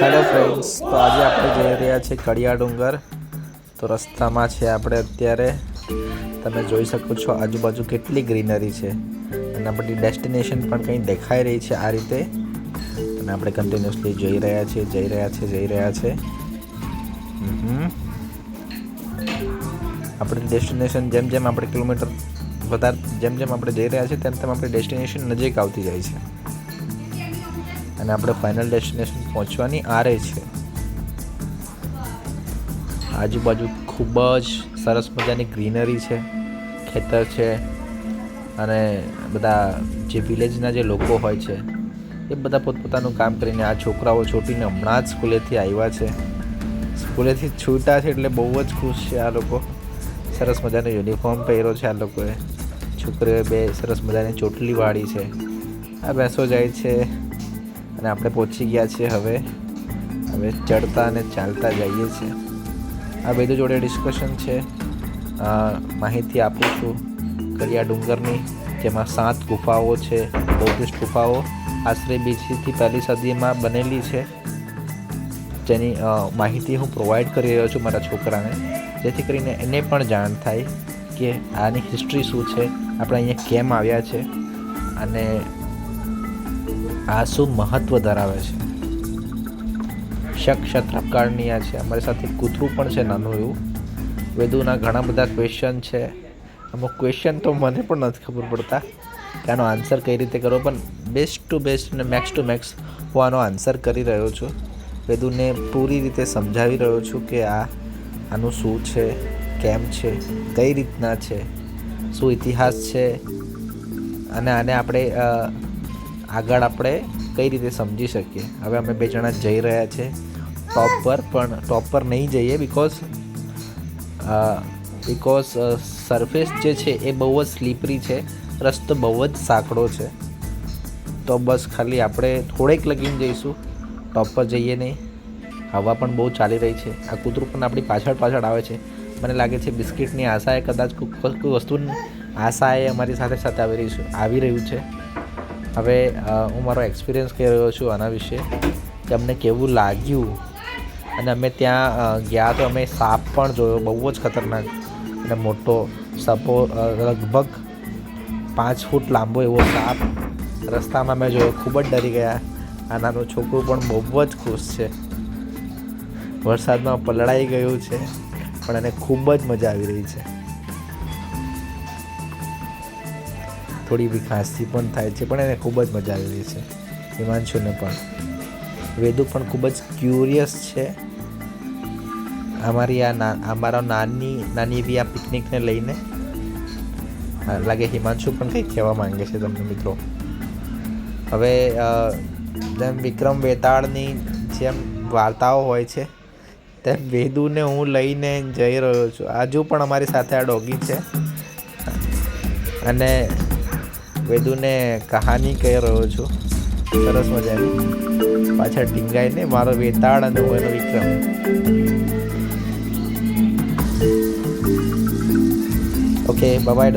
Hello friends, તો આજે આપણે જઈ રહ્યા છીએ કડિયા ડુંગર. તો રસ્તામાં છે આપણે અત્યારે. તમે જોઈ શકો છો આજુબાજુ કેટલી ગ્રીનરી છે અને આપણી ડેસ્ટિનેશન પણ કંઈ દેખાઈ રહી છે આ રીતે. અને આપણે કન્ટિન્યુઅસલી જઈ રહ્યા છીએ. આપણી ડેસ્ટિનેશન જેમ આપણે કિલોમીટર વધારે જેમ આપણે જઈ રહ્યા છીએ તેમ આપણી ડેસ્ટિનેશન નજીક આવતી જાય છે અને આપણે ફાઇનલ ડેસ્ટિનેશન પહોંચવાની આરે છે. આજુબાજુ ખૂબ જ સરસ મજાની ગ્રીનરી છે, ખેતર છે અને બધા જે વિલેજના જે લોકો હોય છે એ બધા પોતપોતાનું કામ કરીને, આ છોકરાઓ છોટીને હમણાં જ સ્કૂલેથી આવ્યા છે, સ્કૂલેથી છૂટા છે એટલે બહુ જ ખુશ છે. આ લોકો સરસ મજાનો યુનિફોર્મ પહેર્યો છે. આ લોકોએ છોકરીઓએ બે સરસ મજાની ચોટલી વાળી છે. આ ભેંસો જાય છે અને આપણે પહોંચી ગયા છીએ. હવે ચડતા અને ચાલતા જઈએ છીએ. આ બધું જોડે ડિસ્કશન છે, માહિતી આપું છું કડિયા ડુંગરની, જેમાં 7 ગુફાઓ છે, બૌદ્ધિસ્ટ ગુફાઓ આશરે 2થી 1 સદીમાં બનેલી છે, જેની માહિતી હું પ્રોવાઈડ કરી રહ્યો છું મારા છોકરાને, જેથી કરીને એને પણ જાણ થાય કે આની હિસ્ટ્રી શું છે, આપણે અહીંયા કેમ આવ્યા છે અને આ શું મહત્ત્વ ધરાવે છે. ક્ષત્રપકાળની આ છે. અમારી સાથે કૂતરું પણ છે નાનું એવું. વેદુના ઘણા બધા ક્વેશ્ચન છે. અમુક ક્વેશ્ચન તો મને પણ નથી ખબર પડતા કે આનો આન્સર કઈ રીતે કરવો, પણ બેસ્ટ ટુ બેસ્ટ અને મેક્સ ટુ મેક્સ હું આનો આન્સર કરી રહ્યો છું. વેદુને પૂરી રીતે સમજાવી રહ્યો છું કે આનું શું છે, કેમ છે, કઈ રીતના છે, શું ઇતિહાસ છે અને આને આપણે આગળ આપણે કઈ રીતે સમજી શકીએ. હવે અમે 2 જણા જઈ રહ્યા છે ટોપ પર નહીં જઈએ બિકોઝ સરફેસ જે છે એ બહુ જ સ્લીપરી છે, રસ્તો બહુ જ સાંકડો છે. તો બસ ખાલી આપણે થોડેક લગીને જઈશું, ટોપ પર જઈએ નહીં. હવા પણ બહુ ચાલી રહી છે. આ કૂતરું પણ આપણી પાછળ આવે છે. મને લાગે છે બિસ્કિટની આશાએ, કદાચ કોઈ વસ્તુની આશાએ અમારી સાથે આવી રહ્યું છે. હવે હું મારો એક્સપિરિયન્સ કહી રહ્યો છું આના વિશે કે અમને કેવું લાગ્યું. અને અમે ત્યાં ગયા તો અમે સાપ પણ જોયો, બહુ જ ખતરનાક અને મોટો સપો, લગભગ 5 ફૂટ લાંબો એવો સાપ રસ્તામાં મેં જોયો. ખૂબ જ ડરી ગયા. આ નાનું છોકરું પણ બહુ જ ખુશ છે. વરસાદમાં પલળાઈ ગયું છે પણ એને ખૂબ જ મજા આવી રહી છે. થોડી બી ખાંસી પણ થાય છે પણ એને ખૂબ જ મજા આવી રહી છે. હિમાંશુને પણ. વેદુ પણ ખૂબ જ ક્યુરિયસ છે અમારા નાની એવી આ પિકનિકને લઈને. લાગે હિમાંશુ પણ કંઈક કહેવા માંગે છે તમને મિત્રો. હવે જેમ વિક્રમ વેતાળની જેમ વાર્તાઓ હોય છે તેમ વેદુને હું લઈને જઈ રહ્યો છું. હજુ પણ અમારી સાથે આ ડોગી છે અને વેદુને કહાની કહી રહ્યો છું સરસ મજાની. પાછળ ટીંગાઈને મારો વેતાળ અને હું એનો વિક્રમ. Okay, bye bye.